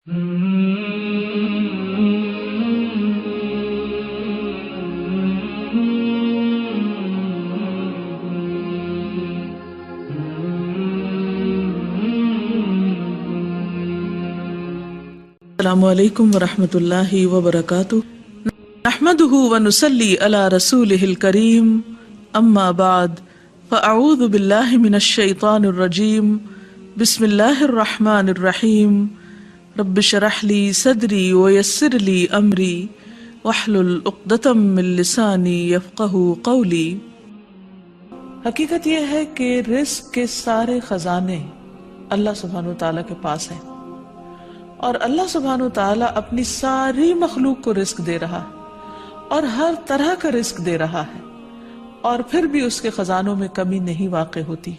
السلام علیکم ورحمۃ اللہ وبرکاتہ، نحمدہ ونصلی علی رسولہ الکریم، اما بعد فاعوذ باللہ من الشیطان الرجیم، بسم اللہ الرحمن الرحیم، رب اشرح لی صدری ویسر لی امری واحلل عقدۃ من لسانی یفقہوا قولی۔ حقیقت یہ ہے کہ رزق کے سارے خزانے اللہ سبحانہ وتعالیٰ کے پاس ہیں، اور اللہ سبحانہ وتعالیٰ اپنی ساری مخلوق کو رزق دے رہا ہے اور ہر طرح کا رزق دے رہا ہے، اور پھر بھی اس کے خزانوں میں کمی نہیں واقع ہوتی۔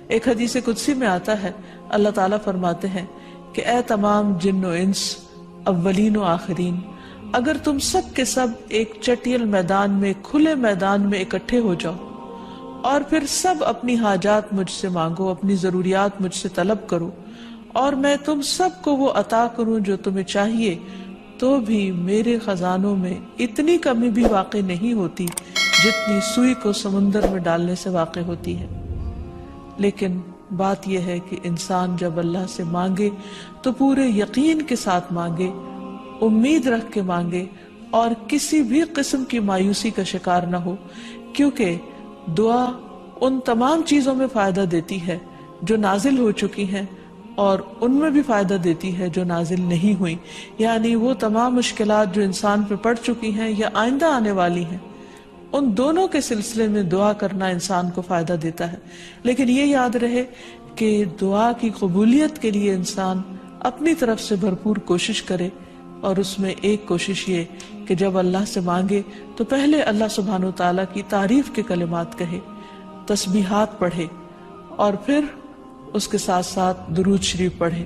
ایک حدیث قدسی میں آتا ہے، اللہ تعالیٰ فرماتے ہیں کہ اے تمام جن و انس، اولین و آخرین، اگر تم سب کے سب ایک چٹیل میدان میں، کھلے میدان میں اکٹھے ہو جاؤ اور پھر سب اپنی حاجات مجھ سے مانگو، اپنی ضروریات مجھ سے طلب کرو، اور میں تم سب کو وہ عطا کروں جو تمہیں چاہیے، تو بھی میرے خزانوں میں اتنی کمی بھی واقع نہیں ہوتی جتنی سوئی کو سمندر میں ڈالنے سے واقع ہوتی ہے۔ لیکن بات یہ ہے کہ انسان جب اللہ سے مانگے تو پورے یقین کے ساتھ مانگے، امید رکھ کے مانگے، اور کسی بھی قسم کی مایوسی کا شکار نہ ہو، کیونکہ دعا ان تمام چیزوں میں فائدہ دیتی ہے جو نازل ہو چکی ہیں، اور ان میں بھی فائدہ دیتی ہے جو نازل نہیں ہوئی، یعنی وہ تمام مشکلات جو انسان پہ پڑ چکی ہیں یا آئندہ آنے والی ہیں، ان دونوں کے سلسلے میں دعا کرنا انسان کو فائدہ دیتا ہے۔ لیکن یہ یاد رہے کہ دعا کی قبولیت کے لیے انسان اپنی طرف سے بھرپور کوشش کرے، اور اس میں ایک کوشش یہ کہ جب اللہ سے مانگے تو پہلے اللہ سبحانہ وتعالیٰ کی تعریف کے کلمات کہے، تسبیحات پڑھے، اور پھر اس کے ساتھ ساتھ درود شریف پڑھے۔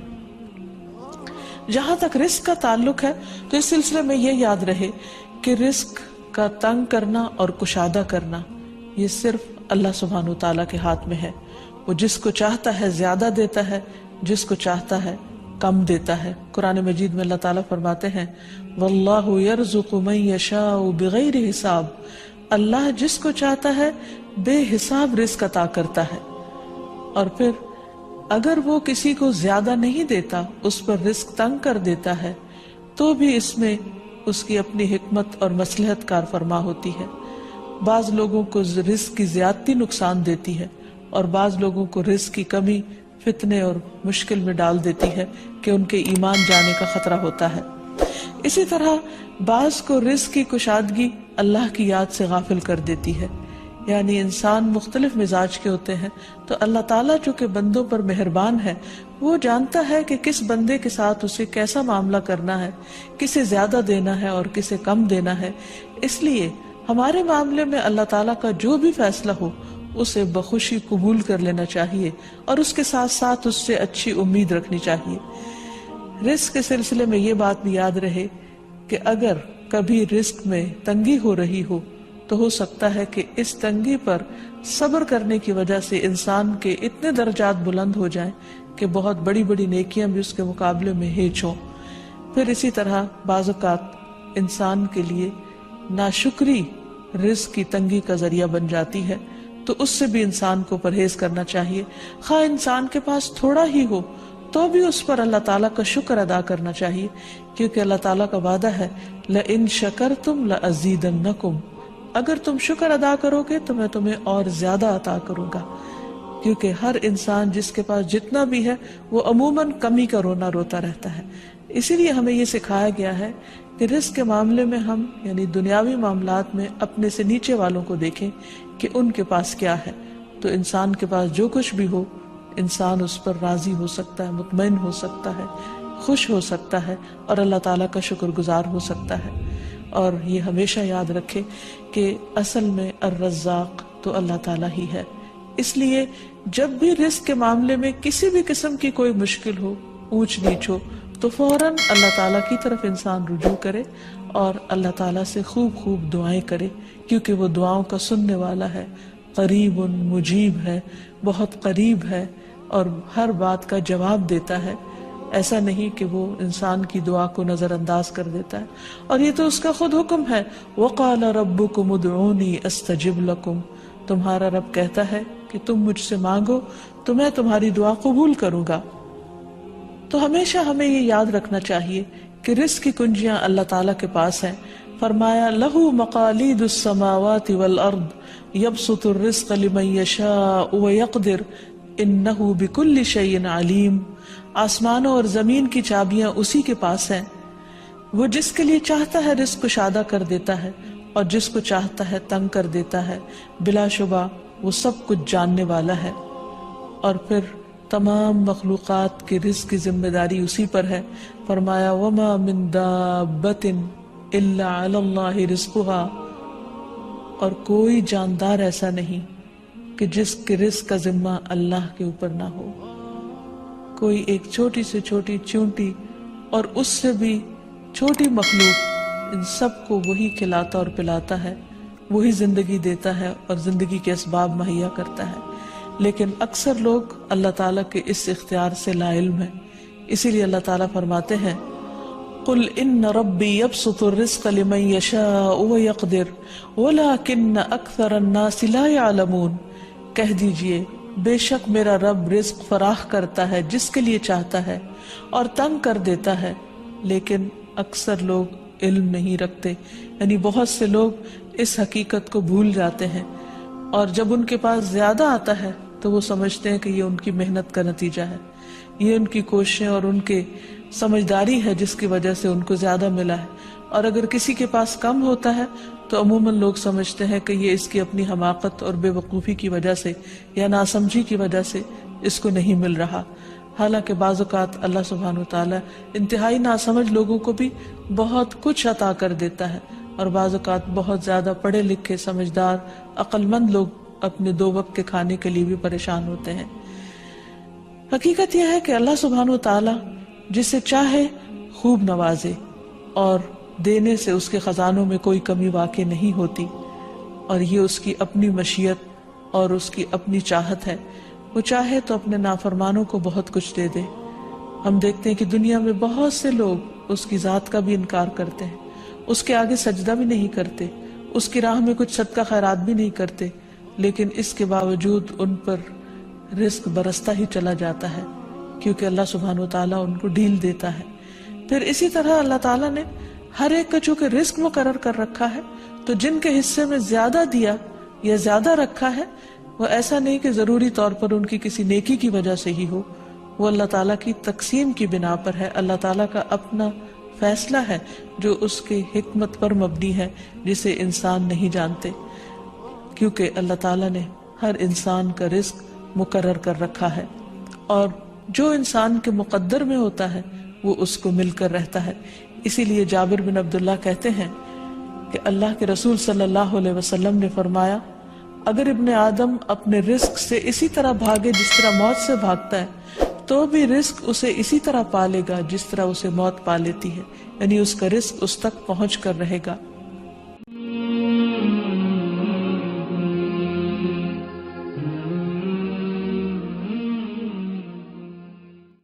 جہاں تک رزق کا تعلق ہے تو اس سلسلے میں یہ یاد رہے کہ رزق کا تنگ کرنا اور کشادہ کرنا یہ صرف اللہ سبحانہ وتعالیٰ کے ہاتھ میں ہے۔ وہ جس کو چاہتا ہے زیادہ دیتا ہے، جس کو چاہتا ہے کم دیتا ہے۔ قرآن مجید میں اللہ تعالیٰ فرماتے ہیں واللہ یرزق من یشاء بغیر حساب، اللہ جس کو چاہتا ہے بے حساب رزق عطا کرتا ہے، اور پھر اگر وہ کسی کو زیادہ نہیں دیتا، اس پر رزق تنگ کر دیتا ہے، تو بھی اس میں اس کی اپنی حکمت اور مصلحت کار فرما ہوتی ہے۔ بعض لوگوں کو رزق کی زیادتی نقصان دیتی ہے، اور بعض لوگوں کو رزق کی کمی فتنے اور مشکل میں ڈال دیتی ہے کہ ان کے ایمان جانے کا خطرہ ہوتا ہے۔ اسی طرح بعض کو رزق کی کشادگی اللہ کی یاد سے غافل کر دیتی ہے، یعنی انسان مختلف مزاج کے ہوتے ہیں، تو اللہ تعالیٰ جو کہ بندوں پر مہربان ہے، وہ جانتا ہے کہ کس بندے کے ساتھ اسے کیسا معاملہ کرنا ہے، کسے زیادہ دینا ہے اور کسے کم دینا ہے۔ اس لیے ہمارے معاملے میں اللہ تعالیٰ کا جو بھی فیصلہ ہو اسے بخوشی قبول کر لینا چاہیے، اور اس کے ساتھ ساتھ اس سے اچھی امید رکھنی چاہیے۔ رزق کے سلسلے میں یہ بات بھی یاد رہے کہ اگر کبھی رزق میں تنگی ہو رہی ہو تو ہو سکتا ہے کہ اس تنگی پر صبر کرنے کی وجہ سے انسان کے اتنے درجات بلند ہو جائیں کہ بہت بڑی بڑی نیکیاں بھی اس کے مقابلے میں ہیچ ہوں۔ پھر اسی طرح بعض اوقات انسان کے لیے ناشکری رزق کی تنگی کا ذریعہ بن جاتی ہے، تو اس سے بھی انسان کو پرہیز کرنا چاہیے۔ خواہ انسان کے پاس تھوڑا ہی ہو تو بھی اس پر اللہ تعالیٰ کا شکر ادا کرنا چاہیے، کیونکہ اللہ تعالیٰ کا وعدہ ہے لَإِن شَكَرْتُمْ لَأَزِيدَنَّكُمْ، اگر تم شکر ادا کرو گے تو میں تمہیں اور زیادہ عطا کروں گا۔ کیونکہ ہر انسان جس کے پاس جتنا بھی ہے وہ عموماً کمی کا رونا روتا رہتا ہے۔ اسی لیے ہمیں یہ سکھایا گیا ہے کہ رزق کے معاملے میں ہم یعنی دنیاوی معاملات میں اپنے سے نیچے والوں کو دیکھیں کہ ان کے پاس کیا ہے، تو انسان کے پاس جو کچھ بھی ہو انسان اس پر راضی ہو سکتا ہے، مطمئن ہو سکتا ہے، خوش ہو سکتا ہے، اور اللہ تعالیٰ کا شکر گزار ہو سکتا ہے۔ اور یہ ہمیشہ یاد رکھے کہ اصل میں الرزاق تو اللہ تعالیٰ ہی ہے۔ اس لیے جب بھی رزق کے معاملے میں کسی بھی قسم کی کوئی مشکل ہو، اونچ نیچ ہو، تو فوراً اللہ تعالیٰ کی طرف انسان رجوع کرے اور اللہ تعالیٰ سے خوب خوب دعائیں کرے، کیونکہ وہ دعاؤں کا سننے والا ہے، قریب مجیب ہے، بہت قریب ہے اور ہر بات کا جواب دیتا ہے۔ ایسا نہیں کہ وہ انسان کی دعا کو نظر انداز کر دیتا ہے، اور یہ تو اس کا خود حکم ہے، وَقَالَ رَبُّكُمُ ادْعُونِي أَسْتَجِبْ لَكُمْ، تمہارا رب کہتا ہے کہ تم مجھ سے مانگو تو میں تمہاری دعا قبول کروں گا۔ تو ہمیشہ ہمیں یہ یاد رکھنا چاہیے کہ رزق کی کنجیاں اللہ تعالیٰ کے پاس ہیں۔ فرمایا لَهُ مَقَالِيدُ السَّمَاوَاتِ وَالْأَرْضِ يَبْسُطُ الرِّزْقَ لِمَن يَشَاءُ وَيَقْدِرُ إِنَّهُ بِكُلِّ شَيْءٍ عَلِيمٌ، آسمانوں اور زمین کی چابیاں اسی کے پاس ہیں، وہ جس کے لیے چاہتا ہے رزق کشادہ کر دیتا ہے اور جس کو چاہتا ہے تنگ کر دیتا ہے، بلا شبہ وہ سب کچھ جاننے والا ہے۔ اور پھر تمام مخلوقات کے رزق کی ذمہ داری اسی پر ہے۔ فرمایا وَمَا مِن دَابَّةٍ إِلَّا عَلَى اللَّهِ رِزْقُهَا، اور کوئی جاندار ایسا نہیں کہ جس کے رزق کا ذمہ اللہ کے اوپر نہ ہو۔ کوئی ایک چھوٹی سے چھوٹی چونٹی اور اس سے بھی چھوٹی مخلوق، ان سب کو وہی کھلاتا اور پلاتا ہے، وہی زندگی دیتا ہے اور زندگی کے اسباب مہیا کرتا ہے، لیکن اکثر لوگ اللہ تعالیٰ کے اس اختیار سے لا علم ہیں۔ اسی لیے اللہ تعالیٰ فرماتے ہیں قُلْ إِنَّ رَبِّي يَبْسُطُ الرِّزْقَ لِمَن يَشَاءُ وَيَقْدِرُ وَلَكِنَّ أَكْثَرَ النَّاسِ لَا يَعْلَمُونَ، کہہ دیجئے بے شک میرا رب رزق فراخ کرتا ہے جس کے لیے چاہتا ہے اور تنگ کر دیتا ہے، لیکن اکثر لوگ علم نہیں رکھتے، یعنی بہت سے لوگ اس حقیقت کو بھول جاتے ہیں، اور جب ان کے پاس زیادہ آتا ہے تو وہ سمجھتے ہیں کہ یہ ان کی محنت کا نتیجہ ہے، یہ ان کی کوششیں اور ان کے سمجھداری ہے جس کی وجہ سے ان کو زیادہ ملا ہے، اور اگر کسی کے پاس کم ہوتا ہے تو عموماً لوگ سمجھتے ہیں کہ یہ اس کی اپنی حماقت اور بے وقوفی کی وجہ سے یا ناسمجھی کی وجہ سے اس کو نہیں مل رہا۔ حالانکہ بعض اوقات اللہ سبحانہ وتعالی انتہائی ناسمجھ لوگوں کو بھی بہت کچھ عطا کر دیتا ہے، اور بعض اوقات بہت زیادہ پڑھے لکھے سمجھدار عقل مند لوگ اپنے 2 وقت کے کھانے کے لیے بھی پریشان ہوتے ہیں۔ حقیقت یہ ہے کہ اللہ سبحانہ وتعالی جسے چاہے خوب نوازے، اور دینے سے اس کے خزانوں میں کوئی کمی واقع نہیں ہوتی، اور یہ اس کی اپنی مشیت اور اس کی اپنی چاہت ہے۔ وہ چاہے تو اپنے نافرمانوں کو بہت کچھ دے دے۔ ہم دیکھتے ہیں کہ دنیا میں بہت سے لوگ اس کی ذات کا بھی انکار کرتے ہیں، اس کے آگے سجدہ بھی نہیں کرتے، اس کی راہ میں کچھ صدقہ خیرات بھی نہیں کرتے، لیکن اس کے باوجود ان پر رزق برستا ہی چلا جاتا ہے، کیونکہ اللہ سبحانہ وتعالیٰ ان کو ڈھیل دیتا ہے۔ پھر اسی طرح اللہ تعالیٰ نے ہر ایک کا چونکہ رزق مقرر کر رکھا ہے، تو جن کے حصے میں زیادہ دیا یا زیادہ رکھا ہے، وہ ایسا نہیں کہ ضروری طور پر ان کی کسی نیکی کی وجہ سے ہی ہو، وہ اللہ تعالیٰ کی تقسیم کی بنا پر ہے، اللہ تعالیٰ کا اپنا فیصلہ ہے جو اس کے حکمت پر مبنی ہے، جسے انسان نہیں جانتے، کیونکہ اللہ تعالیٰ نے ہر انسان کا رزق مقرر کر رکھا ہے، اور جو انسان کے مقدر میں ہوتا ہے وہ اس کو مل کر رہتا ہے۔ اسی لیے جابر بن عبداللہ کہتے ہیں کہ اللہ کے رسول صلی اللہ علیہ وسلم نے فرمایا، اگر ابن آدم اپنے رزق سے اسی طرح بھاگے جس طرح موت سے بھاگتا ہے، تو بھی رزق اسے اسی طرح پالے گا جس طرح اسے موت پا لیتی ہے، یعنی اس کا رزق اس تک پہنچ کر رہے گا۔